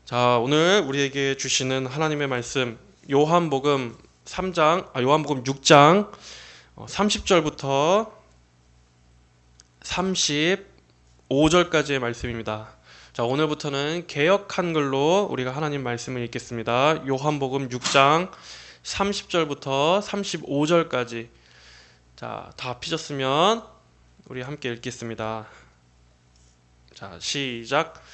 자, 오늘 우리에게 주시는 하나님의 말씀 요한복음 6장 30절부터 35절까지의 말씀입니다. 자, 오늘부터는 개역 한글로 우리가 하나님 말씀을 읽겠습니다. 요한복음 6장 30절부터 35절까지. 자, 다 피셨으면 우리 함께 읽겠습니다. 자, 시작.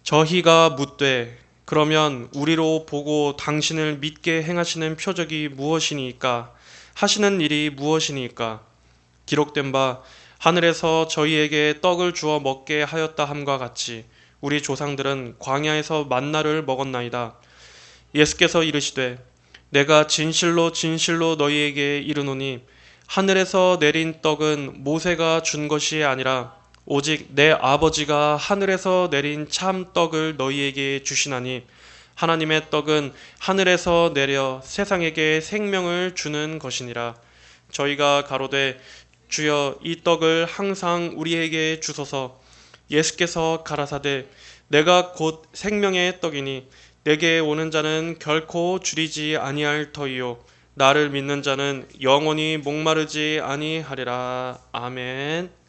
저희가 묻되 그러면 우리로 보고 당신을 믿게 행하시는 표적이 무엇이니까 하시는 일이 무엇이니까 기록된 바 하늘에서 저희에게 떡을 주어 먹게 하였다 함과 같이 우리 조상들은 광야에서 만나를 먹었나이다. 예수께서 이르시되 내가 진실로 진실로 너희에게 이르노니 하늘에서 내린 떡은 모세가 준 것이 아니라 오직 내 아버지가 하늘에서 내린 참 떡을 너희에게 주시나니 하나님의 떡은 하늘에서 내려 세상에게 생명을 주는 것이니라. 저희가 가로되 주여 이 떡을 항상 우리에게 주소서. 예수께서 가라사대 내가 곧 생명의 떡이니 내게 오는 자는 결코 줄이지 아니할 터이요 나를 믿는 자는 영원히 목마르지 아니하리라. 아멘.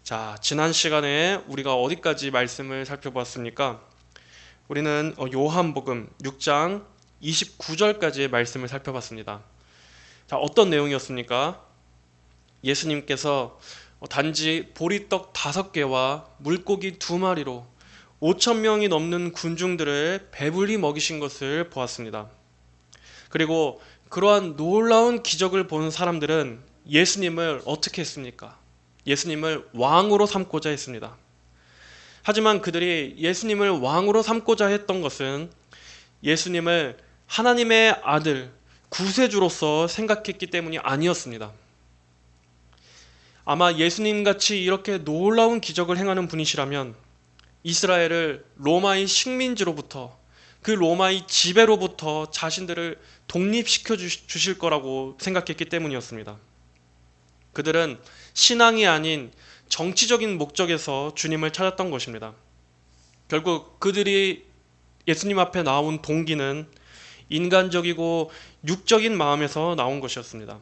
자, 지난 시간에 우리가 어디까지 말씀을 살펴보았습니까? 우리는 요한복음 6장 29절까지의 말씀을 살펴봤습니다. 자, 어떤 내용이었습니까? 예수님께서 단지 보리떡 5개와 물고기 2마리로 5천 명이 넘는 군중들을 배불리 먹이신 것을 보았습니다. 그리고 그러한 놀라운 기적을 본 사람들은 예수님을 어떻게 했습니까? 예수님을 왕으로 삼고자 했습니다. 하지만 그들이 예수님을 왕으로 삼고자 했던 것은 예수님을 하나님의 아들, 구세주로서 생각했기 때문이 아니었습니다. 아마 예수님같이 이렇게 놀라운 기적을 행하는 분이시라면 이스라엘을 로마의 식민지로부터 그 로마의 지배로부터 자신들을 독립시켜 주실 거라고 생각했기 때문이었습니다. 그들은 신앙이 아닌 정치적인 목적에서 주님을 찾았던 것입니다. 결국 그들이 예수님 앞에 나온 동기는 인간적이고 육적인 마음에서 나온 것이었습니다.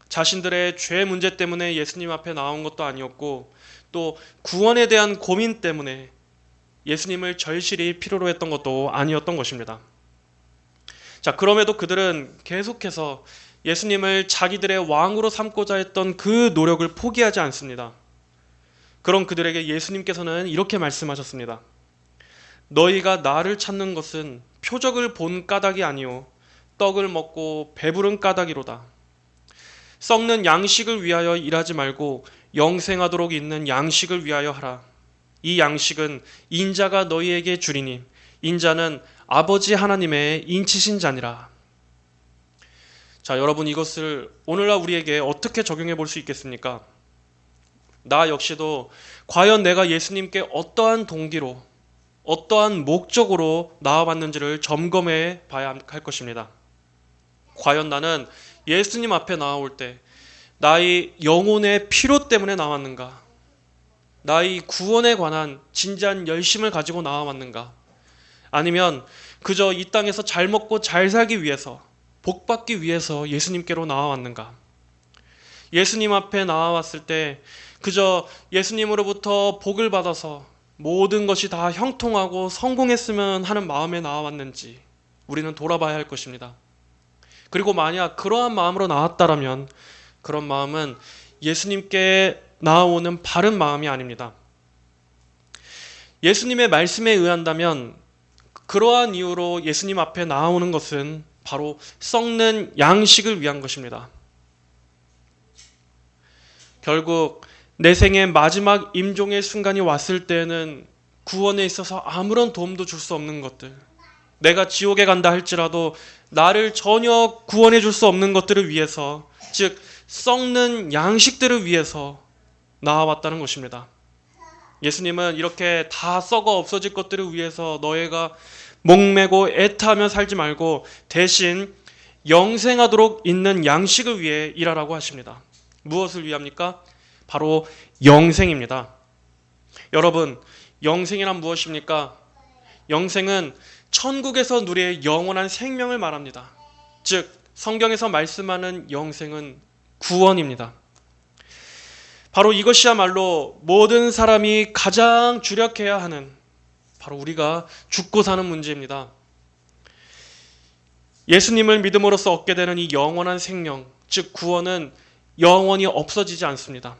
자신들의 죄 문제 때문에 예수님 앞에 나온 것도 아니었고 또 구원에 대한 고민 때문에 예수님을 절실히 필요로 했던 것도 아니었던 것입니다. 자, 그럼에도 그들은 계속해서 예수님을 자기들의 왕으로 삼고자 했던 그 노력을 포기하지 않습니다. 그런 그들에게 예수님께서는 이렇게 말씀하셨습니다. 너희가 나를 찾는 것은 표적을 본 까닭이 아니요 떡을 먹고 배부른 까닭이로다. 썩는 양식을 위하여 일하지 말고 영생하도록 있는 양식을 위하여 하라. 이 양식은 인자가 너희에게 주리니 인자는 아버지 하나님의 인치신 자니라. 자, 여러분, 이것을 오늘날 우리에게 어떻게 적용해 볼 수 있겠습니까? 나 역시도 과연 내가 예수님께 어떠한 동기로 어떠한 목적으로 나아왔는지를 점검해 봐야 할 것입니다. 과연 나는 예수님 앞에 나아올 때 나의 영혼의 필요 때문에 나왔는가? 나의 구원에 관한 진지한 열심을 가지고 나아왔는가? 아니면 그저 이 땅에서 잘 먹고 잘 살기 위해서, 복 받기 위해서 예수님께로 나아왔는가? 예수님 앞에 나아왔을 때 그저 예수님으로부터 복을 받아서 모든 것이 다 형통하고 성공했으면 하는 마음에 나아왔는지 우리는 돌아봐야 할 것입니다. 그리고 만약 그러한 마음으로 나왔다라면 그런 마음은 예수님께 나아오는 바른 마음이 아닙니다. 예수님의 말씀에 의한다면 그러한 이유로 예수님 앞에 나아오는 것은 바로 썩는 양식을 위한 것입니다. 결국 내 생의 마지막 임종의 순간이 왔을 때에는 구원에 있어서 아무런 도움도 줄 수 없는 것들, 내가 지옥에 간다 할지라도 나를 전혀 구원해 줄 수 없는 것들을 위해서, 즉 썩는 양식들을 위해서 나아왔다는 것입니다. 예수님은 이렇게 다 썩어 없어질 것들을 위해서 너희가 목매고 애타하며 살지 말고 대신 영생하도록 있는 양식을 위해 일하라고 하십니다. 무엇을 위합니까? 바로 영생입니다. 여러분, 영생이란 무엇입니까? 영생은 천국에서 누릴 영원한 생명을 말합니다. 즉, 성경에서 말씀하는 영생은 구원입니다. 바로 이것이야말로 모든 사람이 가장 주력해야 하는, 바로 우리가 죽고 사는 문제입니다. 예수님을 믿음으로써 얻게 되는 이 영원한 생명, 즉 구원은 영원히 없어지지 않습니다.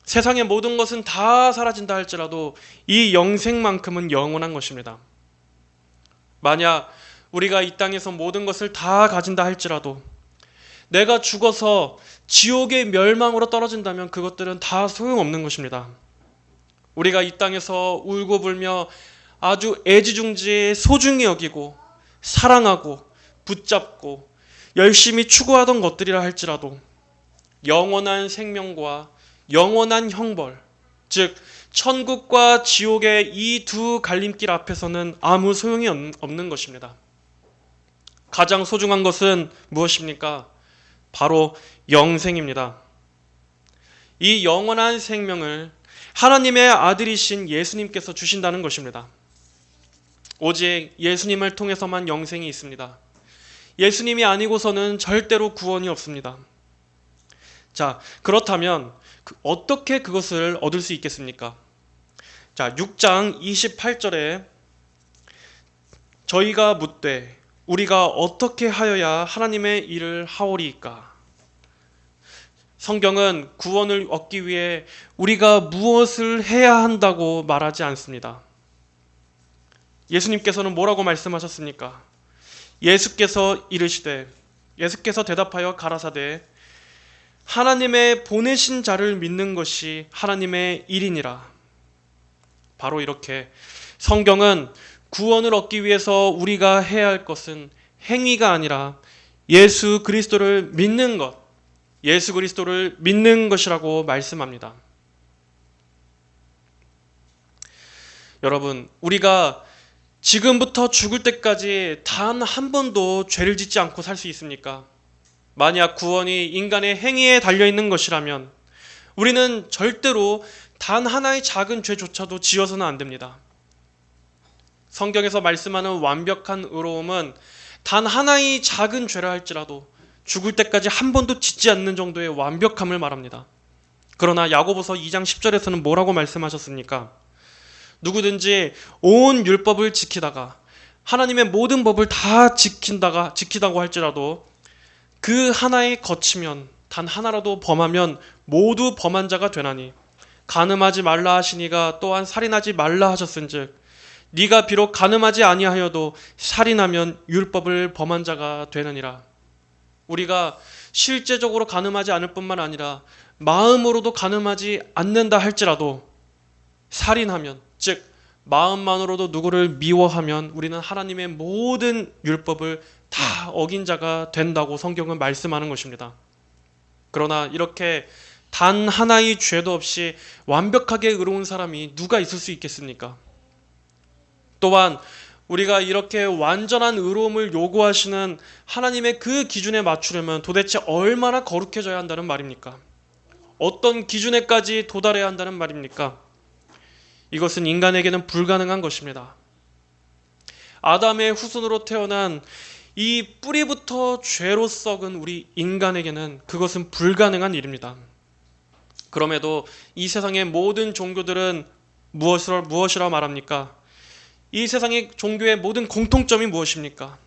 세상의 모든 것은 다 사라진다 할지라도 이 영생만큼은 영원한 것입니다. 만약 우리가 이 땅에서 모든 것을 다 가진다 할지라도 내가 죽어서 지옥의 멸망으로 떨어진다면 그것들은 다 소용없는 것입니다. 우리가 이 땅에서 울고 불며 아주 애지중지 소중히 여기고 사랑하고 붙잡고 열심히 추구하던 것들이라 할지라도 영원한 생명과 영원한 형벌, 즉 천국과 지옥의 이 두 갈림길 앞에서는 아무 소용이 없는 것입니다. 가장 소중한 것은 무엇입니까? 바로 영생입니다. 이 영원한 생명을 하나님의 아들이신 예수님께서 주신다는 것입니다. 오직 예수님을 통해서만 영생이 있습니다. 예수님이 아니고서는 절대로 구원이 없습니다. 자, 그렇다면 어떻게 그것을 얻을 수 있겠습니까? 자, 6장 28절에 저희가 묻되 우리가 어떻게 하여야 하나님의 일을 하오리이까? 성경은 구원을 얻기 위해 우리가 무엇을 해야 한다고 말하지 않습니다. 예수님께서는 뭐라고 말씀하셨습니까? 예수께서 대답하여 가라사대 하나님의 보내신 자를 믿는 것이 하나님의 일이니라. 바로 이렇게 성경은 구원을 얻기 위해서 우리가 해야 할 것은 행위가 아니라 예수 그리스도를 믿는 것, 예수 그리스도를 믿는 것이라고 말씀합니다. 여러분, 우리가 지금부터 죽을 때까지 단 한 번도 죄를 짓지 않고 살 수 있습니까? 만약 구원이 인간의 행위에 달려있는 것이라면 우리는 절대로 단 하나의 작은 죄조차도 지어서는 안 됩니다. 성경에서 말씀하는 완벽한 의로움은 단 하나의 작은 죄라 할지라도 죽을 때까지 한 번도 짓지 않는 정도의 완벽함을 말합니다. 그러나 야고보서 2장 10절에서는 뭐라고 말씀하셨습니까? 누구든지 온 율법을 지키다가 하나님의 모든 법을 다 지키다고 할지라도 그 하나에 거치면, 단 하나라도 범하면 모두 범한 자가 되나니 간음하지 말라 하시니가 또한 살인하지 말라 하셨은즉 네가 비록 간음하지 아니하여도 살인하면 율법을 범한 자가 되느니라. 우리가 실제적으로 간음하지 않을 뿐만 아니라 마음으로도 간음하지 않는다 할지라도 살인하면, 즉 마음만으로도 누구를 미워하면 우리는 하나님의 모든 율법을 다 어긴 자가 된다고 성경은 말씀하는 것입니다. 그러나 이렇게 단 하나의 죄도 없이 완벽하게 의로운 사람이 누가 있을 수 있겠습니까? 또한 우리가 이렇게 완전한 의로움을 요구하시는 하나님의 그 기준에 맞추려면 도대체 얼마나 거룩해져야 한다는 말입니까? 어떤 기준에까지 도달해야 한다는 말입니까? 이것은 인간에게는 불가능한 것입니다. 아담의 후손으로 태어난 이 뿌리부터 죄로 썩은 우리 인간에게는 그것은 불가능한 일입니다. 그럼에도 이 세상의 모든 종교들은 무엇이라 말합니까? 이 세상의 종교의 모든 공통점이 무엇입니까?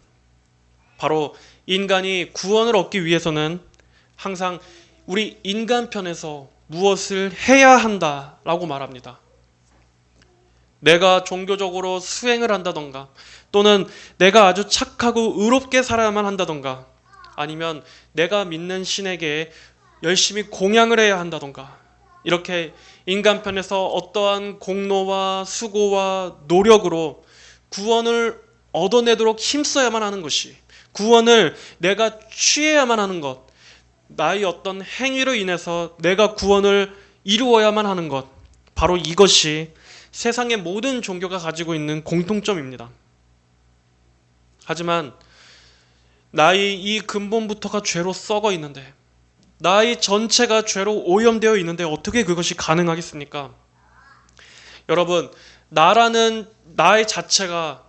바로 인간이 구원을 얻기 위해서는 항상 우리 인간 편에서 무엇을 해야 한다라고 말합니다. 내가 종교적으로 수행을 한다던가, 또는 내가 아주 착하고 의롭게 살아야만 한다던가, 아니면 내가 믿는 신에게 열심히 공양을 해야 한다던가, 이렇게 인간 편에서 어떠한 공로와 수고와 노력으로 구원을 얻어내도록 힘써야만 하는 것이, 구원을 내가 취해야만 하는 것, 나의 어떤 행위로 인해서 내가 구원을 이루어야만 하는 것, 바로 이것이 세상의 모든 종교가 가지고 있는 공통점입니다. 하지만 나의 이 근본부터가 죄로 썩어 있는데, 나의 전체가 죄로 오염되어 있는데 어떻게 그것이 가능하겠습니까? 여러분, 나라는 나의 자체가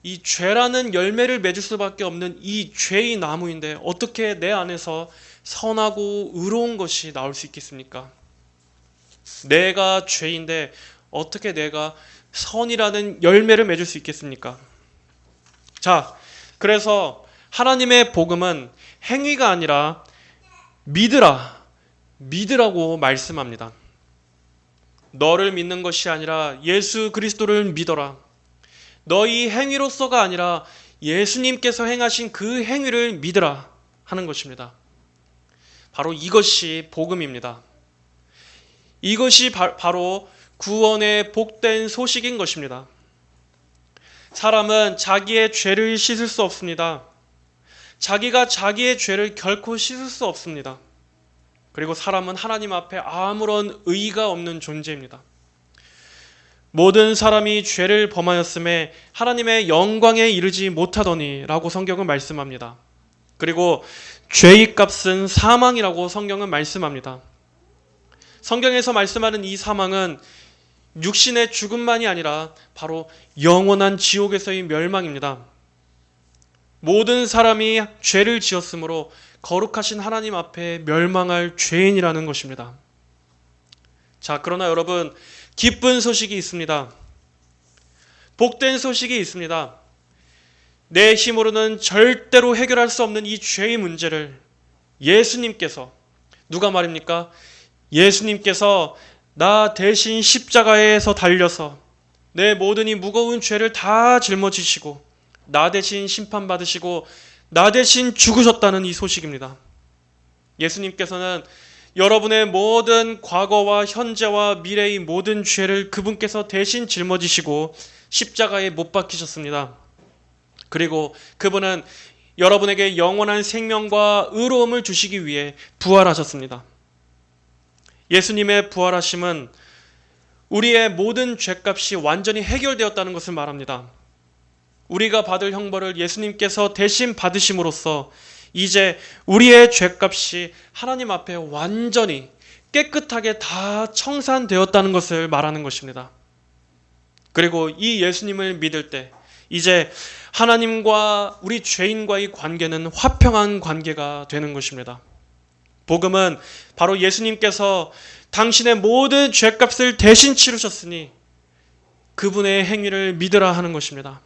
이 죄라는 열매를 맺을 수밖에 없는 이 죄의 나무인데 어떻게 내 안에서 선하고 의로운 것이 나올 수 있겠습니까? 내가 죄인데 어떻게 내가 선이라는 열매를 맺을 수 있겠습니까? 자, 그래서 하나님의 복음은 행위가 아니라 믿으라고 말씀합니다. 너를 믿는 것이 아니라 예수 그리스도를 믿어라. 너희 행위로서가 아니라 예수님께서 행하신 그 행위를 믿으라 하는 것입니다. 바로 이것이 복음입니다. 이것이 바로 구원의 복된 소식인 것입니다. 사람은 자기의 죄를 씻을 수 없습니다. 자기가 자기의 죄를 결코 씻을 수 없습니다. 그리고 사람은 하나님 앞에 아무런 의의가 없는 존재입니다. 모든 사람이 죄를 범하였음에 하나님의 영광에 이르지 못하더니 라고 성경은 말씀합니다. 그리고 죄의 값은 사망이라고 성경은 말씀합니다. 성경에서 말씀하는 이 사망은 육신의 죽음만이 아니라 바로 영원한 지옥에서의 멸망입니다. 모든 사람이 죄를 지었으므로 거룩하신 하나님 앞에 멸망할 죄인이라는 것입니다. 자, 그러나 여러분, 기쁜 소식이 있습니다. 복된 소식이 있습니다. 내 힘으로는 절대로 해결할 수 없는 이 죄의 문제를 예수님께서, 누가 말입니까? 예수님께서 나 대신 십자가에서 달려서 내 모든 이 무거운 죄를 다 짊어지시고 나 대신 심판받으시고 나 대신 죽으셨다는 이 소식입니다. 예수님께서는 여러분의 모든 과거와 현재와 미래의 모든 죄를 그분께서 대신 짊어지시고 십자가에 못 박히셨습니다. 그리고 그분은 여러분에게 영원한 생명과 의로움을 주시기 위해 부활하셨습니다. 예수님의 부활하심은 우리의 모든 죄값이 완전히 해결되었다는 것을 말합니다. 우리가 받을 형벌을 예수님께서 대신 받으심으로써 이제 우리의 죄값이 하나님 앞에 완전히 깨끗하게 다 청산되었다는 것을 말하는 것입니다. 그리고 이 예수님을 믿을 때 이제 하나님과 우리 죄인과의 관계는 화평한 관계가 되는 것입니다. 복음은 바로 예수님께서 당신의 모든 죄값을 대신 치르셨으니 그분의 행위를 믿으라 하는 것입니다.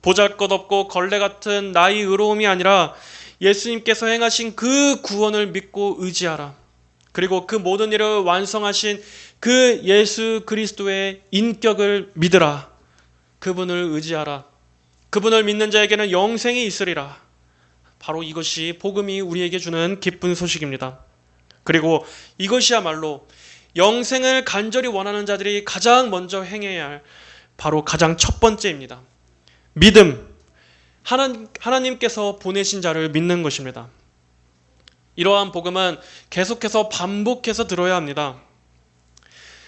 보잘것없고 걸레 같은 나의 의로움이 아니라 예수님께서 행하신 그 구원을 믿고 의지하라. 그리고 그 모든 일을 완성하신 그 예수 그리스도의 인격을 믿으라. 그분을 의지하라. 그분을 믿는 자에게는 영생이 있으리라. 바로 이것이 복음이 우리에게 주는 기쁜 소식입니다. 그리고 이것이야말로 영생을 간절히 원하는 자들이 가장 먼저 행해야 할 바로 가장 첫 번째입니다. 믿음. 하나님께서 보내신 자를 믿는 것입니다. 이러한 복음은 계속해서 반복해서 들어야 합니다.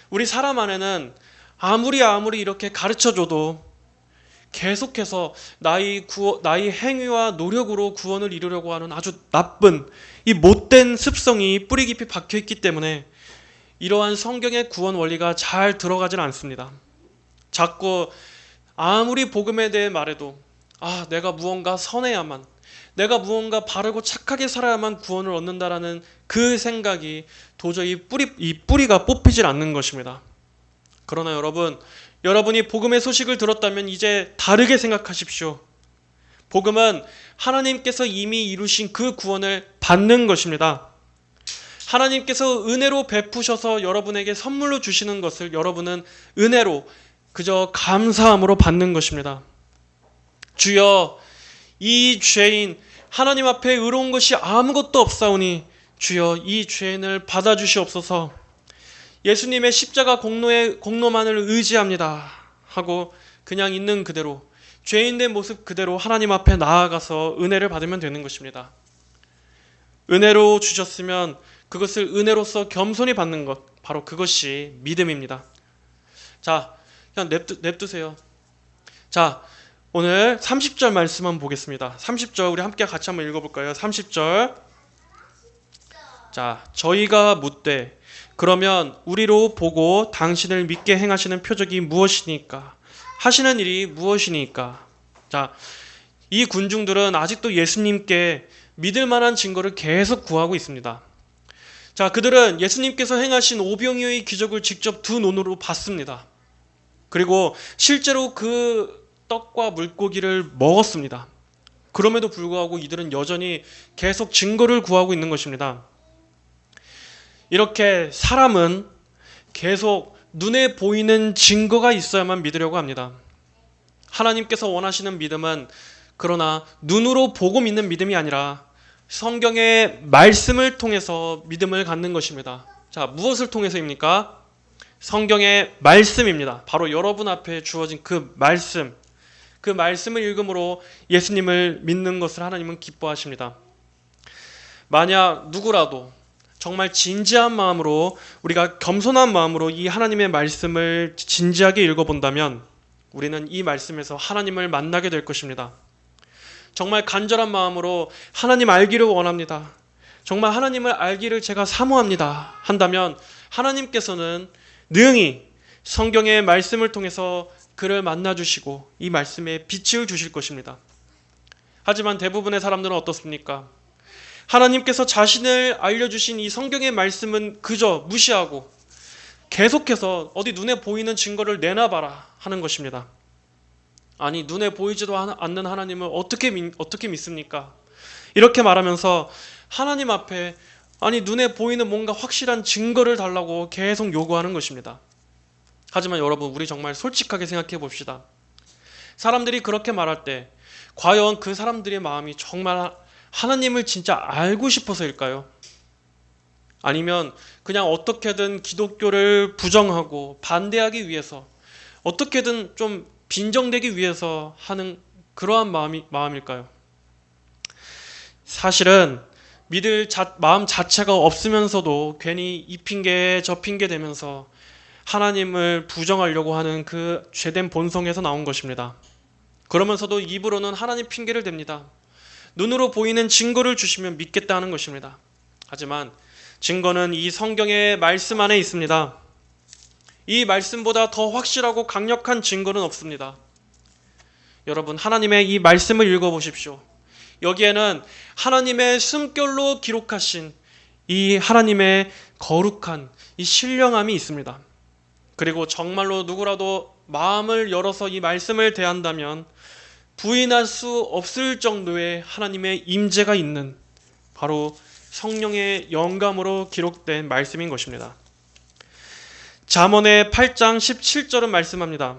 우리 사람 안에는 아무리 이렇게 가르쳐줘도 계속해서 나의 행위와 노력으로 구원을 이루려고 하는 아주 나쁜 이 못된 습성이 뿌리 깊이 박혀있기 때문에 이러한 성경의 구원 원리가 잘 들어가질 않습니다. 자꾸 아무리 복음에 대해 말해도 내가 무언가 선해야만, 내가 무언가 바르고 착하게 살아야만 구원을 얻는다라는 그 생각이 도저히 뿌리가 뽑히질 않는 것입니다. 그러나 여러분이 복음의 소식을 들었다면 이제 다르게 생각하십시오. 복음은 하나님께서 이미 이루신 그 구원을 받는 것입니다. 하나님께서 은혜로 베푸셔서 여러분에게 선물로 주시는 것을 여러분은 은혜로 그저 감사함으로 받는 것입니다. 주여, 이 죄인 하나님 앞에 의로운 것이 아무것도 없사오니 주여 이 죄인을 받아주시옵소서. 예수님의 십자가 공로만을 의지합니다 하고 그냥 있는 그대로 죄인된 모습 그대로 하나님 앞에 나아가서 은혜를 받으면 되는 것입니다. 은혜로 주셨으면 그것을 은혜로서 겸손히 받는 것, 바로 그것이 믿음입니다. 자, 그냥 냅두세요. 자, 오늘 30절 말씀 한번 보겠습니다. 30절 우리 함께 같이 한번 읽어볼까요? 30절. 자, 저희가 묻되 그러면 우리로 보고 당신을 믿게 행하시는 표적이 무엇이니까? 하시는 일이 무엇이니까? 자, 이 군중들은 아직도 예수님께 믿을 만한 증거를 계속 구하고 있습니다. 자, 그들은 예수님께서 행하신 오병이어의 기적을 직접 두 눈으로 봤습니다. 그리고 실제로 그 떡과 물고기를 먹었습니다. 그럼에도 불구하고 이들은 여전히 계속 증거를 구하고 있는 것입니다. 이렇게 사람은 계속 눈에 보이는 증거가 있어야만 믿으려고 합니다. 하나님께서 원하시는 믿음은 그러나 눈으로 보고 믿는 믿음이 아니라 성경의 말씀을 통해서 믿음을 갖는 것입니다. 자, 무엇을 통해서입니까? 성경의 말씀입니다. 바로 여러분 앞에 주어진 그 말씀을 읽음으로 예수님을 믿는 것을 하나님은 기뻐하십니다. 만약 누구라도 정말 진지한 마음으로, 우리가 겸손한 마음으로 이 하나님의 말씀을 진지하게 읽어본다면 우리는 이 말씀에서 하나님을 만나게 될 것입니다. 정말 간절한 마음으로 하나님 알기를 원합니다. 정말 하나님을 알기를 제가 사모합니다. 한다면 하나님께서는 능히 성경의 말씀을 통해서 그를 만나주시고 이 말씀에 빛을 주실 것입니다. 하지만 대부분의 사람들은 어떻습니까? 하나님께서 자신을 알려주신 이 성경의 말씀은 그저 무시하고 계속해서 어디 눈에 보이는 증거를 내놔봐라 하는 것입니다. 아니, 눈에 보이지도 않는 하나님을 어떻게 믿습니까? 이렇게 말하면서 하나님 앞에 눈에 보이는 뭔가 확실한 증거를 달라고 계속 요구하는 것입니다. 하지만 여러분, 우리 정말 솔직하게 생각해 봅시다. 사람들이 그렇게 말할 때 과연 그 사람들의 마음이 정말 하나님을 진짜 알고 싶어서일까요? 아니면 그냥 어떻게든 기독교를 부정하고 반대하기 위해서, 어떻게든 좀 빈정되기 위해서 하는 그러한 마음일까요? 사실은 믿을 마음 자체가 없으면서도 괜히 이 핑계 저 핑계 대면서 하나님을 부정하려고 하는 그 죄된 본성에서 나온 것입니다. 그러면서도 입으로는 하나님 핑계를 댑니다. 눈으로 보이는 증거를 주시면 믿겠다 하는 것입니다. 하지만 증거는 이 성경의 말씀 안에 있습니다. 이 말씀보다 더 확실하고 강력한 증거는 없습니다. 여러분, 하나님의 이 말씀을 읽어보십시오. 여기에는 하나님의 숨결로 기록하신 이 하나님의 거룩한 이 신령함이 있습니다. 그리고 정말로 누구라도 마음을 열어서 이 말씀을 대한다면 부인할 수 없을 정도의 하나님의 임재가 있는 바로 성령의 영감으로 기록된 말씀인 것입니다. 잠언의 8장 17절은 말씀합니다.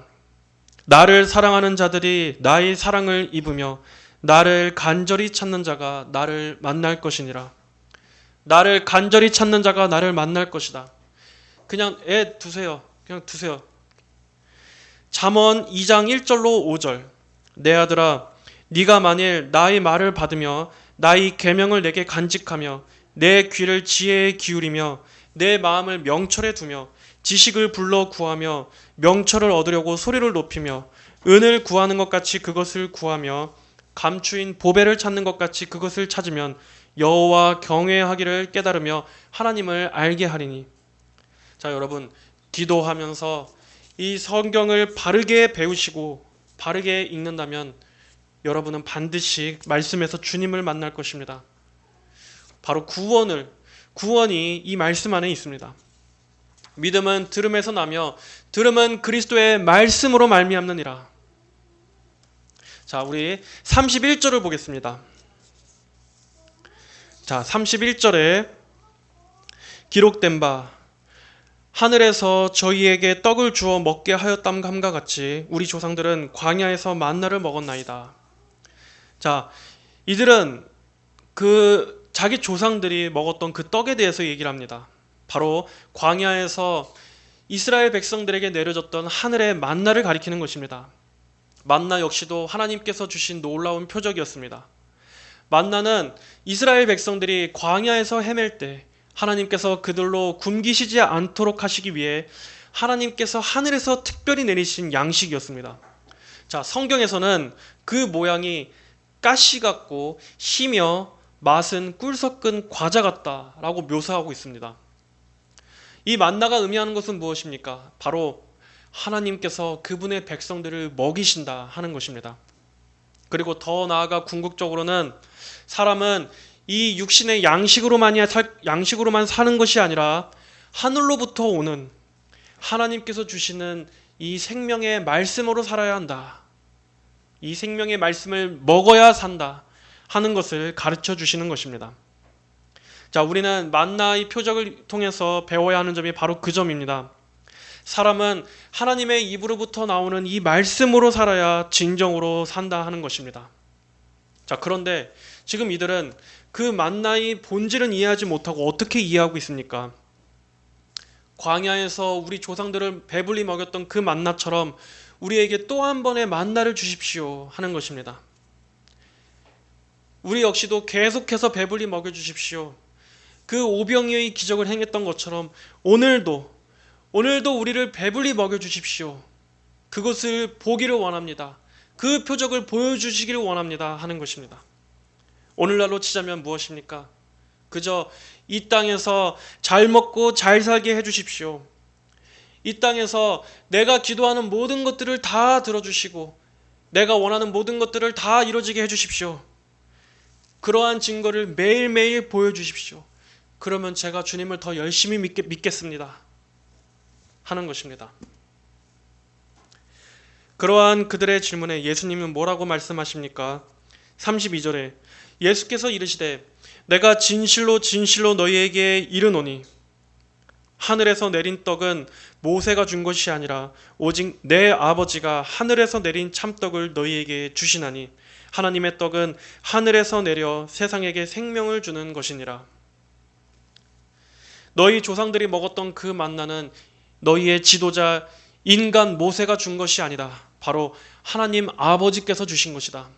나를 사랑하는 자들이 나의 사랑을 입으며 나를 간절히 찾는 자가 나를 만날 것이니라. 나를 간절히 찾는 자가 나를 만날 것이다. 그냥 두세요. 그냥 두세요. 잠언 2장 1절로 5절. 내 아들아, 네가 만일 나의 말을 받으며 나의 계명을 내게 간직하며 내 귀를 지혜에 기울이며 내 마음을 명철에 두며 지식을 불러 구하며 명철을 얻으려고 소리를 높이며 은을 구하는 것 같이 그것을 구하며 감추인 보배를 찾는 것 같이 그것을 찾으면 여호와 경외하기를 깨달으며 하나님을 알게 하리니. 자, 여러분, 기도하면서 이 성경을 바르게 배우시고 바르게 읽는다면 여러분은 반드시 말씀에서 주님을 만날 것입니다. 바로 구원이 이 말씀 안에 있습니다. 믿음은 들음에서 나며 들음은 그리스도의 말씀으로 말미암느니라. 자, 우리 31절을 보겠습니다. 자, 31절에 기록된 바 하늘에서 저희에게 떡을 주어 먹게 하였담과 같이 우리 조상들은 광야에서 만나를 먹었나이다. 자, 이들은 자기 조상들이 먹었던 그 떡에 대해서 얘기를 합니다. 바로 광야에서 이스라엘 백성들에게 내려졌던 하늘의 만나를 가리키는 것입니다. 만나 역시도 하나님께서 주신 놀라운 표적이었습니다. 만나는 이스라엘 백성들이 광야에서 헤맬 때 하나님께서 그들로 굶기시지 않도록 하시기 위해 하나님께서 하늘에서 특별히 내리신 양식이었습니다. 자, 성경에서는 그 모양이 가시 같고 희며 맛은 꿀 섞은 과자 같다라고 묘사하고 있습니다. 이 만나가 의미하는 것은 무엇입니까? 바로 하나님께서 그분의 백성들을 먹이신다 하는 것입니다. 그리고 더 나아가 궁극적으로는 사람은 이 육신의 양식으로만 사는 것이 아니라 하늘로부터 오는 하나님께서 주시는 이 생명의 말씀으로 살아야 한다. 이 생명의 말씀을 먹어야 산다 하는 것을 가르쳐 주시는 것입니다. 자, 우리는 만나의 표적을 통해서 배워야 하는 점이 바로 그 점입니다. 사람은 하나님의 입으로부터 나오는 이 말씀으로 살아야 진정으로 산다 하는 것입니다. 자, 그런데 지금 이들은 그 만나의 본질은 이해하지 못하고 어떻게 이해하고 있습니까? 광야에서 우리 조상들을 배불리 먹였던 그 만나처럼 우리에게 또 한 번의 만나를 주십시오 하는 것입니다. 우리 역시도 계속해서 배불리 먹여주십시오. 그 오병이의 기적을 행했던 것처럼 오늘도 우리를 배불리 먹여주십시오. 그것을 보기를 원합니다. 그 표적을 보여주시기를 원합니다 하는 것입니다. 오늘날로 치자면 무엇입니까? 그저 이 땅에서 잘 먹고 잘 살게 해주십시오. 이 땅에서 내가 기도하는 모든 것들을 다 들어주시고 내가 원하는 모든 것들을 다 이루어지게 해주십시오. 그러한 증거를 매일매일 보여주십시오. 그러면 제가 주님을 더 열심히 믿겠습니다 하는 것입니다. 그러한 그들의 질문에 예수님은 뭐라고 말씀하십니까? 32절에 예수께서 이르시되 내가 진실로 진실로 너희에게 이르노니 하늘에서 내린 떡은 모세가 준 것이 아니라 오직 내 아버지가 하늘에서 내린 참떡을 너희에게 주시나니 하나님의 떡은 하늘에서 내려 세상에게 생명을 주는 것이니라. 너희 조상들이 먹었던 그 만나는 너희의 지도자 인간 모세가 준 것이 아니다. 바로 하나님 아버지께서 주신 것이다.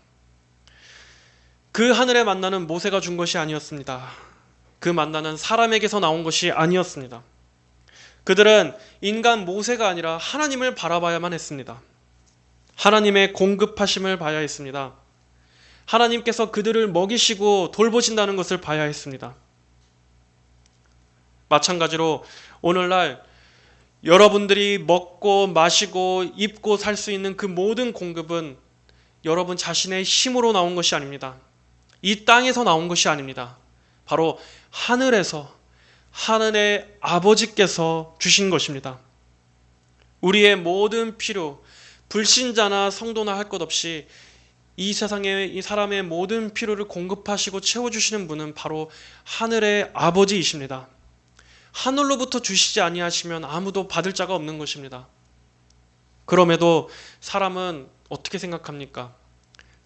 그 하늘의 만나는 모세가 준 것이 아니었습니다. 그 만나는 사람에게서 나온 것이 아니었습니다. 그들은 인간 모세가 아니라 하나님을 바라봐야만 했습니다. 하나님의 공급하심을 봐야 했습니다. 하나님께서 그들을 먹이시고 돌보신다는 것을 봐야 했습니다. 마찬가지로 오늘날 여러분들이 먹고 마시고 입고 살 수 있는 그 모든 공급은 여러분 자신의 힘으로 나온 것이 아닙니다. 이 땅에서 나온 것이 아닙니다. 바로 하늘에서 하늘의 아버지께서 주신 것입니다. 우리의 모든 필요, 불신자나 성도나 할 것 없이 이 세상의 이 사람의 모든 필요를 공급하시고 채워주시는 분은 바로 하늘의 아버지이십니다. 하늘로부터 주시지 아니하시면 아무도 받을 자가 없는 것입니다. 그럼에도 사람은 어떻게 생각합니까?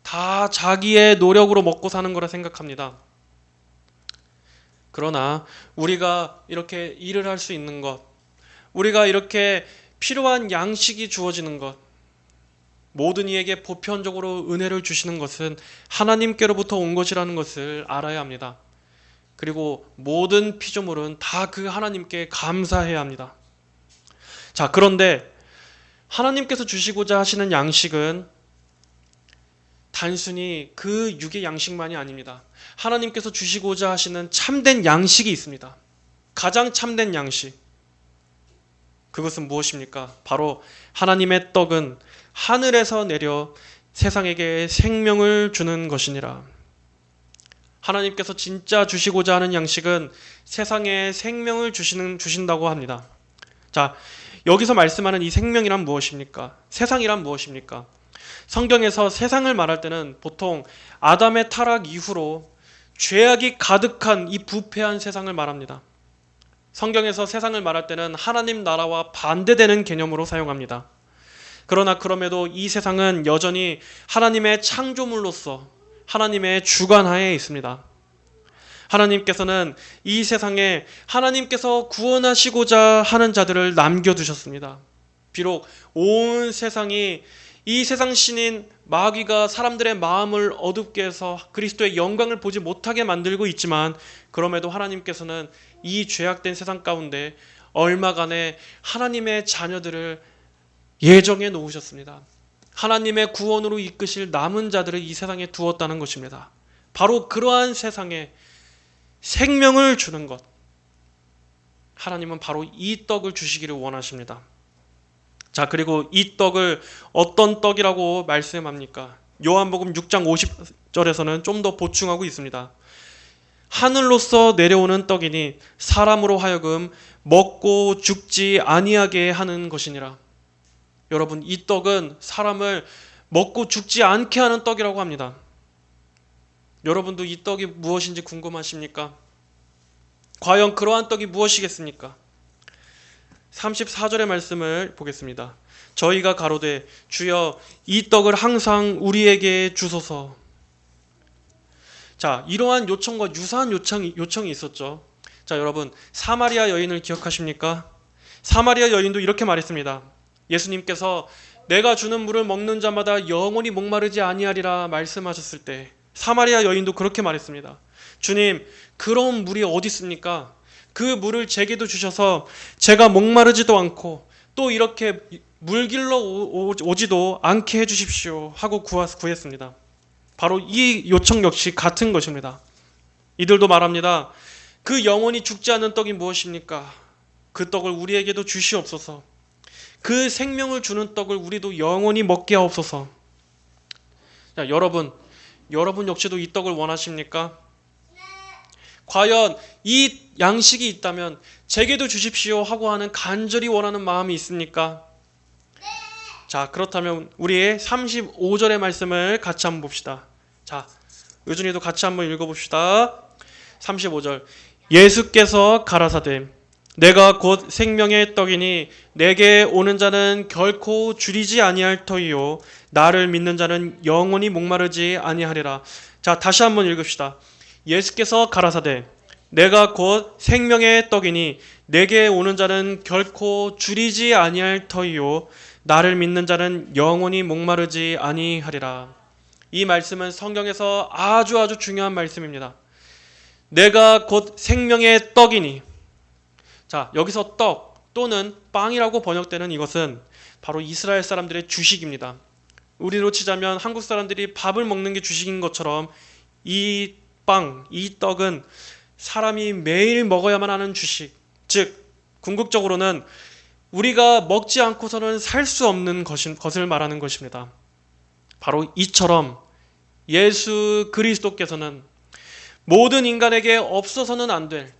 다 자기의 노력으로 먹고 사는 거라 생각합니다. 그러나 우리가 이렇게 일을 할 수 있는 것, 우리가 이렇게 필요한 양식이 주어지는 것, 모든 이에게 보편적으로 은혜를 주시는 것은 하나님께로부터 온 것이라는 것을 알아야 합니다. 그리고 모든 피조물은 다 그 하나님께 감사해야 합니다. 자, 그런데 하나님께서 주시고자 하시는 양식은 단순히 그 육의 양식만이 아닙니다. 하나님께서 주시고자 하시는 참된 양식이 있습니다. 가장 참된 양식. 그것은 무엇입니까? 바로 하나님의 떡은 하늘에서 내려 세상에게 생명을 주는 것이니라. 하나님께서 진짜 주시고자 하는 양식은 세상에 생명을 주신다고 합니다. 자, 여기서 말씀하는 이 생명이란 무엇입니까? 세상이란 무엇입니까? 성경에서 세상을 말할 때는 보통 아담의 타락 이후로 죄악이 가득한 이 부패한 세상을 말합니다. 성경에서 세상을 말할 때는 하나님 나라와 반대되는 개념으로 사용합니다. 그러나 그럼에도 이 세상은 여전히 하나님의 창조물로서 하나님의 주관하에 있습니다. 하나님께서는 이 세상에 하나님께서 구원하시고자 하는 자들을 남겨두셨습니다. 비록 온 세상이 이 세상 신인 마귀가 사람들의 마음을 어둡게 해서 그리스도의 영광을 보지 못하게 만들고 있지만 그럼에도 하나님께서는 이 죄악된 세상 가운데 얼마간에 하나님의 자녀들을 예정해 놓으셨습니다. 하나님의 구원으로 이끄실 남은 자들을 이 세상에 두었다는 것입니다. 바로 그러한 세상에 생명을 주는 것, 하나님은 바로 이 떡을 주시기를 원하십니다. 자, 그리고 이 떡을 어떤 떡이라고 말씀합니까? 요한복음 6장 50절에서는 좀 더 보충하고 있습니다. 하늘로서 내려오는 떡이니 사람으로 하여금 먹고 죽지 아니하게 하는 것이니라. 여러분, 이 떡은 사람을 먹고 죽지 않게 하는 떡이라고 합니다. 여러분도 이 떡이 무엇인지 궁금하십니까? 과연 그러한 떡이 무엇이겠습니까? 34절의 말씀을 보겠습니다. 저희가 가로되 주여 이 떡을 항상 우리에게 주소서. 자, 이러한 요청과 유사한 요청이 있었죠. 자, 여러분, 사마리아 여인을 기억하십니까? 사마리아 여인도 이렇게 말했습니다. 예수님께서 내가 주는 물을 먹는 자마다 영원히 목마르지 아니하리라 말씀하셨을 때 사마리아 여인도 그렇게 말했습니다. 주님, 그런 물이 어디 있습니까? 그 물을 제게도 주셔서 제가 목마르지도 않고 또 이렇게 물길러 오지도 않게 해주십시오 하고 구했습니다. 바로 이 요청 역시 같은 것입니다. 이들도 말합니다. 그 영원히 죽지 않는 떡이 무엇입니까? 그 떡을 우리에게도 주시옵소서. 그 생명을 주는 떡을 우리도 영원히 먹게 하옵소서. 자, 여러분 역시도 이 떡을 원하십니까? 과연 이 양식이 있다면 제게도 주십시오 하고 하는 간절히 원하는 마음이 있습니까? 자, 그렇다면 우리의 35절의 말씀을 같이 한번 봅시다. 자, 의준이도 같이 한번 읽어봅시다. 35절. 예수께서 가라사대 내가 곧 생명의 떡이니 내게 오는 자는 결코 줄이지 아니할 터이요 나를 믿는 자는 영원히 목마르지 아니하리라. 자, 다시 한번 읽읍시다. 예수께서 가라사대 내가 곧 생명의 떡이니 내게 오는 자는 결코 줄이지 아니할 터이요 나를 믿는 자는 영원히 목마르지 아니하리라. 이 말씀은 성경에서 아주 중요한 말씀입니다. 내가 곧 생명의 떡이니. 자, 여기서 떡 또는 빵이라고 번역되는 이것은 바로 이스라엘 사람들의 주식입니다. 우리로 치자면 한국 사람들이 밥을 먹는 게 주식인 것처럼 이 빵, 이 떡은 사람이 매일 먹어야만 하는 주식, 즉 궁극적으로는 우리가 먹지 않고서는 살 수 없는 것을 말하는 것입니다. 바로 이처럼 예수 그리스도께서는 모든 인간에게 없어서는 안 될,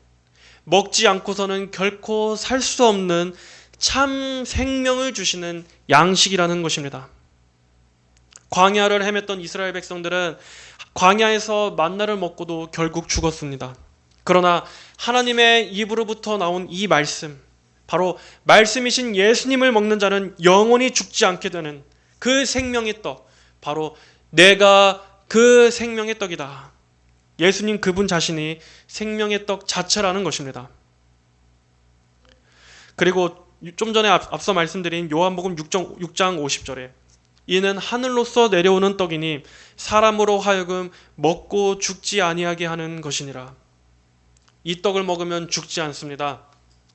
먹지 않고서는 결코 살 수 없는 참 생명을 주시는 양식이라는 것입니다. 광야를 헤맸던 이스라엘 백성들은 광야에서 만나를 먹고도 결국 죽었습니다. 그러나 하나님의 입으로부터 나온 이 말씀, 바로 말씀이신 예수님을 먹는 자는 영원히 죽지 않게 되는 그 생명의 떡, 바로 내가 그 생명의 떡이다. 예수님 그분 자신이 생명의 떡 자체라는 것입니다. 그리고 좀 전에 앞서 말씀드린 요한복음 6장 50절에 이는 하늘로서 내려오는 떡이니 사람으로 하여금 먹고 죽지 아니하게 하는 것이니라. 이 떡을 먹으면 죽지 않습니다.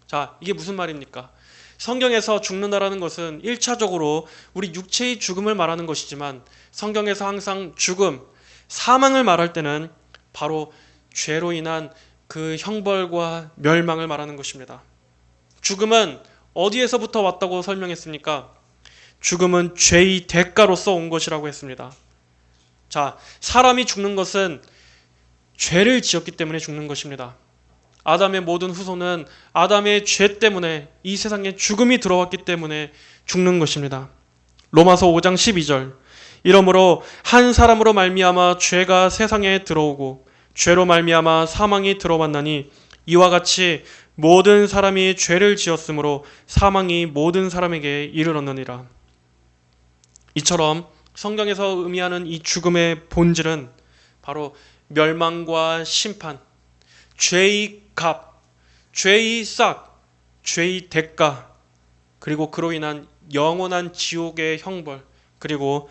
자, 이게 무슨 말입니까? 성경에서 죽는다라는 것은 1차적으로 우리 육체의 죽음을 말하는 것이지만 성경에서 항상 죽음, 사망을 말할 때는 바로 죄로 인한 그 형벌과 멸망을 말하는 것입니다. 죽음은 어디에서부터 왔다고 설명했습니까? 죽음은 죄의 대가로서 온 것이라고 했습니다. 자, 사람이 죽는 것은 죄를 지었기 때문에 죽는 것입니다. 아담의 모든 후손은 아담의 죄 때문에 이 세상에 죽음이 들어왔기 때문에 죽는 것입니다. 로마서 5장 12절. 이러므로 한 사람으로 말미암아 죄가 세상에 들어오고 죄로 말미암아 사망이 들어왔나니 이와 같이 모든 사람이 죄를 지었으므로 사망이 모든 사람에게 이르렀느니라. 이처럼 성경에서 의미하는 이 죽음의 본질은 바로 멸망과 심판, 죄의 값, 죄의 싹, 죄의 대가, 그리고 그로 인한 영원한 지옥의 형벌, 그리고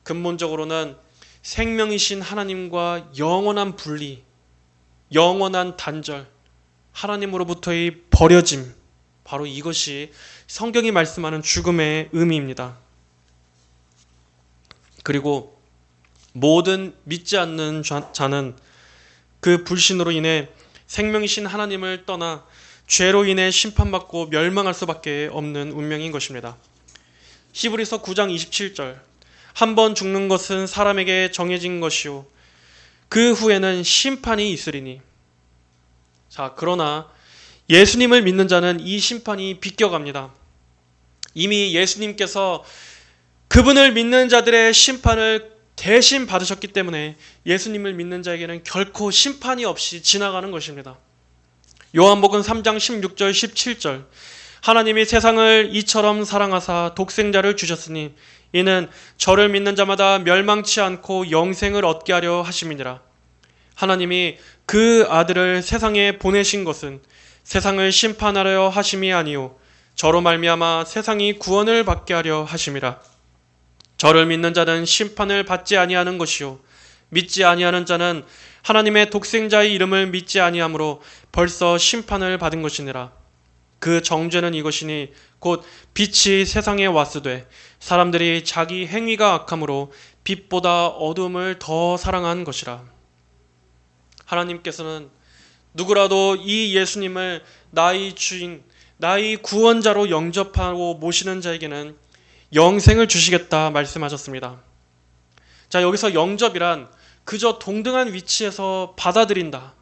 근본적으로는 생명이신 하나님과 영원한 분리, 영원한 단절, 하나님으로부터의 버려짐, 바로 이것이 성경이 말씀하는 죽음의 의미입니다. 그리고 모든 믿지 않는 자는 그 불신으로 인해 생명이신 하나님을 떠나 죄로 인해 심판받고 멸망할 수밖에 없는 운명인 것입니다. 히브리서 9장 27절. 한 번 죽는 것은 사람에게 정해진 것이요 그 후에는 심판이 있으리니. 자, 그러나 예수님을 믿는 자는 이 심판이 비껴갑니다. 이미 예수님께서 그분을 믿는 자들의 심판을 대신 받으셨기 때문에 예수님을 믿는 자에게는 결코 심판이 없이 지나가는 것입니다. 요한복음 3장 16절 17절 하나님이 세상을 이처럼 사랑하사 독생자를 주셨으니 이는 저를 믿는 자마다 멸망치 않고 영생을 얻게 하려 하심이니라. 하나님이 그 아들을 세상에 보내신 것은 세상을 심판하려 하심이 아니요 저로 말미암아 세상이 구원을 받게 하려 하심이라. 저를 믿는 자는 심판을 받지 아니하는 것이요 믿지 아니하는 자는 하나님의 독생자의 이름을 믿지 아니하므로 벌써 심판을 받은 것이니라. 그 정죄는 이것이니 곧 빛이 세상에 왔으되 사람들이 자기 행위가 악함으로 빛보다 어둠을 더 사랑한 것이라. 하나님께서는 누구라도 이 예수님을 나의 주인, 나의 구원자로 영접하고 모시는 자에게는 영생을 주시겠다 말씀하셨습니다. 자, 여기서 영접이란 그저 동등한 위치에서 받아들인다,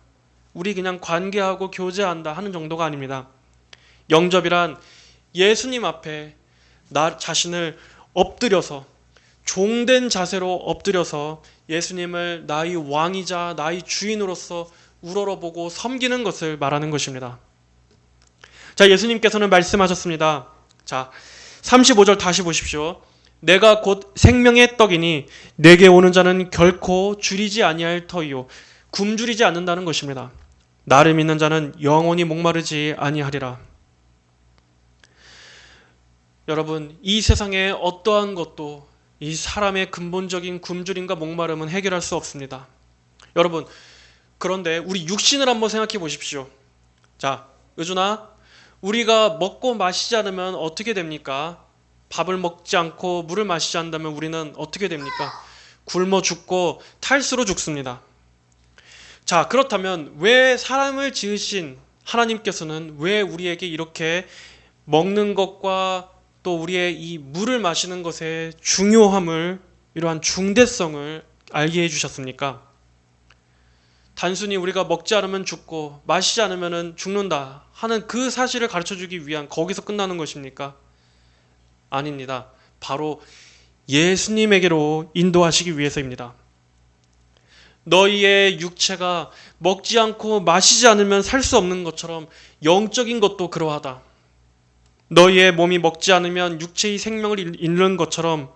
우리 그냥 관계하고 교제한다 하는 정도가 아닙니다. 영접이란 예수님 앞에 나 자신을 엎드려서 종된 자세로 엎드려서 예수님을 나의 왕이자 나의 주인으로서 우러러보고 섬기는 것을 말하는 것입니다. 자, 예수님께서는 말씀하셨습니다. 자, 35절 다시 보십시오. 내가 곧 생명의 떡이니 내게 오는 자는 결코 줄이지 아니할 터이요 굶주리지 않는다는 것입니다. 나를 믿는 자는 영원히 목마르지 아니하리라. 여러분, 이 세상에 어떠한 것도 이 사람의 근본적인 굶주림과 목마름은 해결할 수 없습니다. 여러분, 그런데 우리 육신을 한번 생각해 보십시오. 자, 의준아, 우리가 먹고 마시지 않으면 어떻게 됩니까? 밥을 먹지 않고 물을 마시지 않는다면 우리는 어떻게 됩니까? 굶어 죽고 탈수로 죽습니다. 자, 그렇다면 왜 사람을 지으신 하나님께서는 왜 우리에게 이렇게 먹는 것과 또 우리의 이 물을 마시는 것의 중요함을, 이러한 중대성을 알게 해주셨습니까? 단순히 우리가 먹지 않으면 죽고 마시지 않으면 죽는다 하는 그 사실을 가르쳐주기 위한, 거기서 끝나는 것입니까? 아닙니다. 바로 예수님에게로 인도하시기 위해서입니다. 너희의 육체가 먹지 않고 마시지 않으면 살 수 없는 것처럼 영적인 것도 그러하다. 너희의 몸이 먹지 않으면 육체의 생명을 잃는 것처럼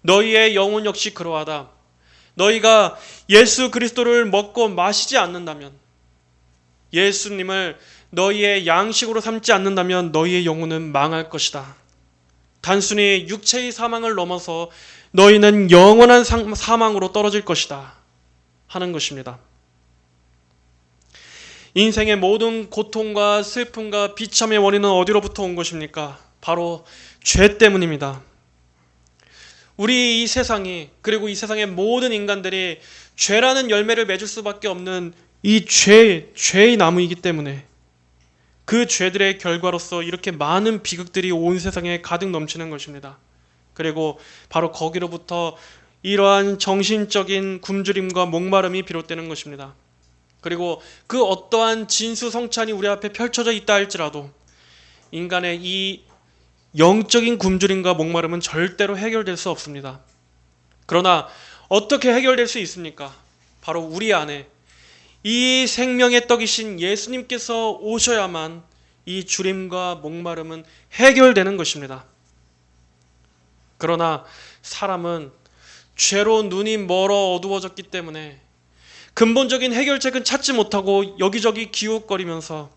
너희의 영혼 역시 그러하다. 너희가 예수 그리스도를 먹고 마시지 않는다면, 예수님을 너희의 양식으로 삼지 않는다면 너희의 영혼은 망할 것이다. 단순히 육체의 사망을 넘어서 너희는 영원한 사망으로 떨어질 것이다 하는 것입니다. 인생의 모든 고통과 슬픔과 비참의 원인은 어디로부터 온 것입니까? 바로 죄 때문입니다. 우리 이 세상이, 그리고 이 세상의 모든 인간들이 죄라는 열매를 맺을 수밖에 없는 이 죄의 나무이기 때문에 그 죄들의 결과로서 이렇게 많은 비극들이 온 세상에 가득 넘치는 것입니다. 그리고 바로 거기로부터 이러한 정신적인 굶주림과 목마름이 비롯되는 것입니다. 그리고 그 어떠한 진수성찬이 우리 앞에 펼쳐져 있다 할지라도 인간의 이 영적인 굶주림과 목마름은 절대로 해결될 수 없습니다. 그러나 어떻게 해결될 수 있습니까? 바로 우리 안에 이 생명의 떡이신 예수님께서 오셔야만 이 주림과 목마름은 해결되는 것입니다. 그러나 사람은 죄로 눈이 멀어 어두워졌기 때문에 근본적인 해결책은 찾지 못하고 여기저기 기웃거리면서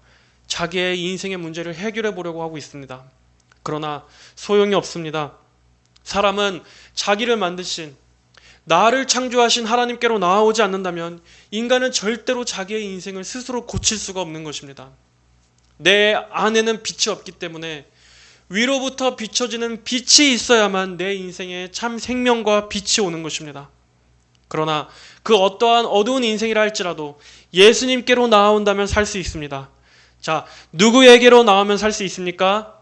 자기의 인생의 문제를 해결해 보려고 하고 있습니다. 그러나 소용이 없습니다. 사람은 자기를 만드신, 나를 창조하신 하나님께로 나아오지 않는다면 인간은 절대로 자기의 인생을 스스로 고칠 수가 없는 것입니다. 내 안에는 빛이 없기 때문에 위로부터 비춰지는 빛이 있어야만 내 인생에 참 생명과 빛이 오는 것입니다. 그러나 그 어떠한 어두운 인생이라 할지라도 예수님께로 나아온다면 살 수 있습니다. 자, 누구에게로 나오면 살 수 있습니까?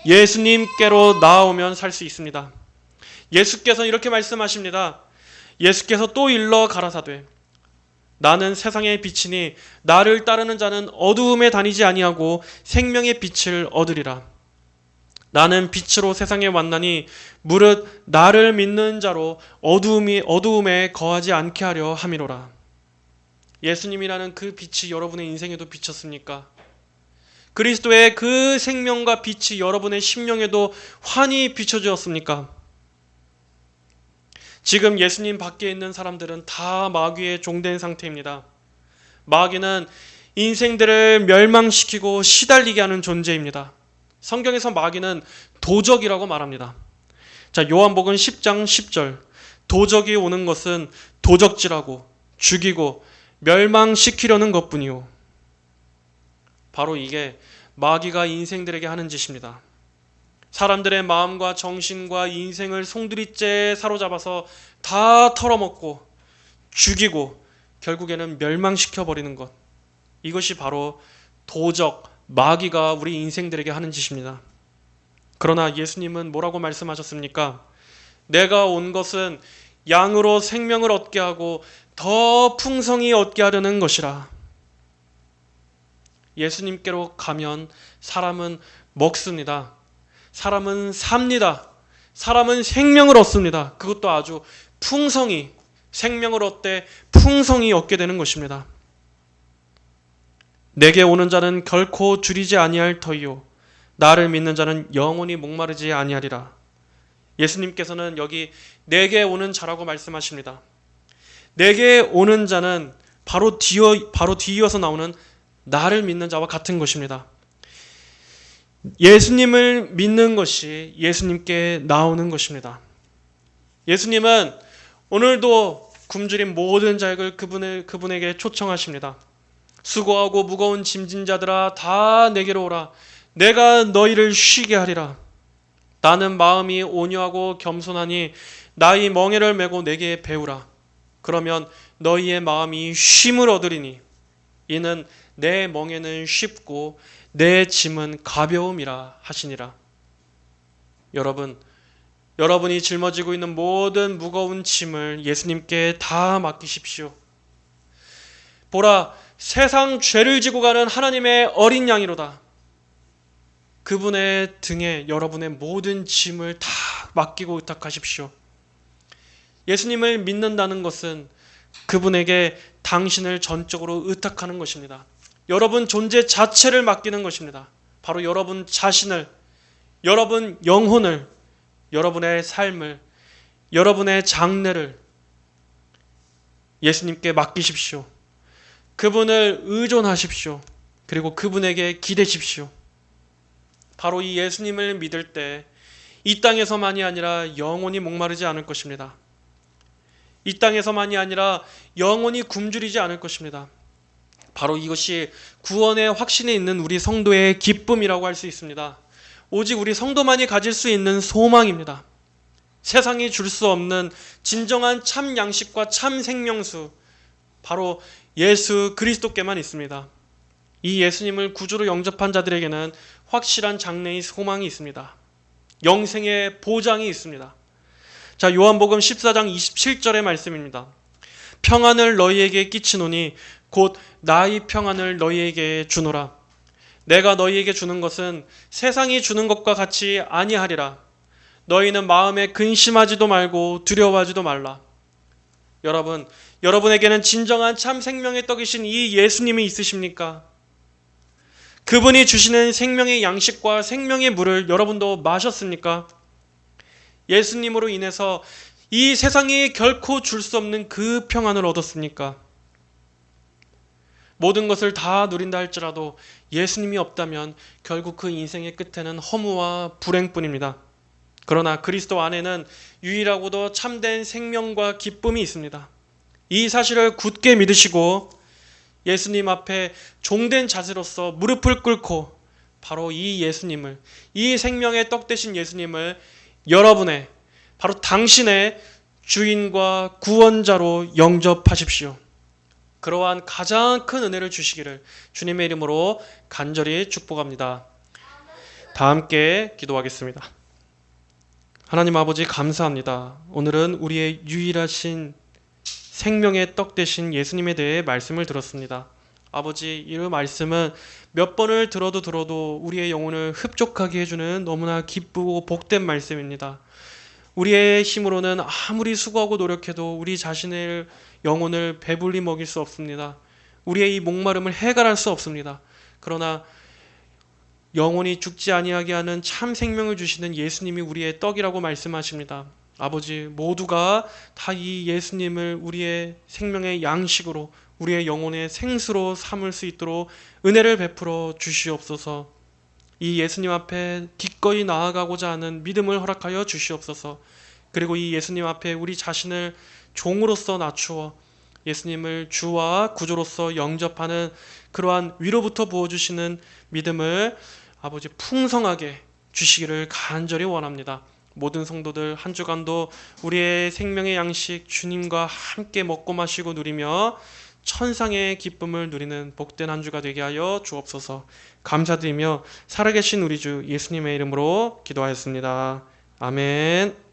예수님께로 나아오면 살 수 있습니다. 예수께서 이렇게 말씀하십니다. 예수께서 또 일러 가라사대 나는 세상의 빛이니 나를 따르는 자는 어두움에 다니지 아니하고 생명의 빛을 얻으리라. 나는 빛으로 세상에 왔나니 무릇 나를 믿는 자로 어두움에 거하지 않게 하려 함이로라. 예수님이라는 그 빛이 여러분의 인생에도 비쳤습니까? 그리스도의 그 생명과 빛이 여러분의 심령에도 환히 비춰주었습니까? 지금 예수님 밖에 있는 사람들은 다 마귀에 종된 상태입니다. 마귀는 인생들을 멸망시키고 시달리게 하는 존재입니다. 성경에서 마귀는 도적이라고 말합니다. 자, 요한복음 10장 10절. 도적이 오는 것은 도적질하고 죽이고 멸망시키려는 것뿐이요. 바로 이게 마귀가 인생들에게 하는 짓입니다. 사람들의 마음과 정신과 인생을 송두리째 사로잡아서 다 털어먹고 죽이고 결국에는 멸망시켜버리는 것. 이것이 바로 도적, 마귀가 우리 인생들에게 하는 짓입니다. 그러나 예수님은 뭐라고 말씀하셨습니까? 내가 온 것은 양으로 생명을 얻게 하고 더 풍성히 얻게 하려는 것이라. 예수님께로 가면 사람은 먹습니다. 사람은 삽니다. 사람은 생명을 얻습니다. 그것도 아주 풍성히 생명을 얻되 풍성히 얻게 되는 것입니다. 내게 오는 자는 결코 줄이지 아니할 터이요 나를 믿는 자는 영원히 목마르지 아니하리라. 예수님께서는 여기 내게 오는 자라고 말씀하십니다. 내게 오는 자는 바로 뒤이어서 나오는 나를 믿는 자와 같은 것입니다. 예수님을 믿는 것이 예수님께 나오는 것입니다. 예수님은 오늘도 굶주린 모든 자를 그분에게 초청하십니다. 수고하고 무거운 짐진 자들아 다 내게로 오라. 내가 너희를 쉬게 하리라. 나는 마음이 온유하고 겸손하니 나의 멍에를 메고 내게 배우라. 그러면 너희의 마음이 쉼을 얻으리니 이는 내 멍에는 쉽고 내 짐은 가벼움이라 하시니라. 여러분이 짊어지고 있는 모든 무거운 짐을 예수님께 다 맡기십시오. 보라, 세상 죄를 지고 가는 하나님의 어린 양이로다. 그분의 등에 여러분의 모든 짐을 다 맡기고 의탁하십시오. 예수님을 믿는다는 것은 그분에게 당신을 전적으로 의탁하는 것입니다. 여러분 존재 자체를 맡기는 것입니다. 바로 여러분 자신을, 여러분 영혼을, 여러분의 삶을, 여러분의 장래를 예수님께 맡기십시오. 그분을 의존하십시오. 그리고 그분에게 기대십시오. 바로 이 예수님을 믿을 때 이 땅에서만이 아니라 영원히 목마르지 않을 것입니다. 이 땅에서만이 아니라 영원히 굶주리지 않을 것입니다. 바로 이것이 구원의 확신에 있는 우리 성도의 기쁨이라고 할 수 있습니다. 오직 우리 성도만이 가질 수 있는 소망입니다. 세상이 줄 수 없는 진정한 참 양식과 참 생명수, 바로 예수 그리스도께만 있습니다. 이 예수님을 구주로 영접한 자들에게는 확실한 장래의 소망이 있습니다. 영생의 보장이 있습니다. 자, 요한복음 14장 27절의 말씀입니다. 평안을 너희에게 끼치노니 곧 나의 평안을 너희에게 주노라. 내가 너희에게 주는 것은 세상이 주는 것과 같이 아니하리라. 너희는 마음에 근심하지도 말고 두려워하지도 말라. 여러분에게는 진정한 참 생명의 떡이신 이 예수님이 있으십니까? 그분이 주시는 생명의 양식과 생명의 물을 여러분도 마셨습니까? 예수님으로 인해서 이 세상이 결코 줄 수 없는 그 평안을 얻었습니까? 모든 것을 다 누린다 할지라도 예수님이 없다면 결국 그 인생의 끝에는 허무와 불행뿐입니다. 그러나 그리스도 안에는 유일하고도 참된 생명과 기쁨이 있습니다. 이 사실을 굳게 믿으시고 예수님 앞에 종된 자세로서 무릎을 꿇고 바로 이 예수님을, 이 생명의 떡 되신 예수님을 여러분의, 바로 당신의 주인과 구원자로 영접하십시오. 그러한 가장 큰 은혜를 주시기를 주님의 이름으로 간절히 축복합니다. 다 함께 기도하겠습니다. 하나님 아버지 감사합니다. 오늘은 우리의 유일하신 생명의 떡 되신 예수님에 대해 말씀을 들었습니다. 아버지, 이 말씀은 몇 번을 들어도 우리의 영혼을 흡족하게 해주는 너무나 기쁘고 복된 말씀입니다. 우리의 힘으로는 아무리 수고하고 노력해도 우리 자신의 영혼을 배불리 먹일 수 없습니다. 우리의 이 목마름을 해결할 수 없습니다. 그러나 영혼이 죽지 아니하게 하는 참 생명을 주시는 예수님이 우리의 떡이라고 말씀하십니다. 아버지, 모두가 다 이 예수님을 우리의 생명의 양식으로, 우리의 영혼의 생수로 삼을 수 있도록 은혜를 베풀어 주시옵소서. 이 예수님 앞에 기꺼이 나아가고자 하는 믿음을 허락하여 주시옵소서. 그리고 이 예수님 앞에 우리 자신을 종으로서 낮추어 예수님을 주와 구주로서 영접하는 그러한 위로부터 부어주시는 믿음을 아버지 풍성하게 주시기를 간절히 원합니다. 모든 성도들 한 주간도 우리의 생명의 양식 주님과 함께 먹고 마시고 누리며 천상의 기쁨을 누리는 복된 한 주가 되게 하여 주옵소서. 감사드리며 살아계신 우리 주 예수님의 이름으로 기도하였습니다. 아멘.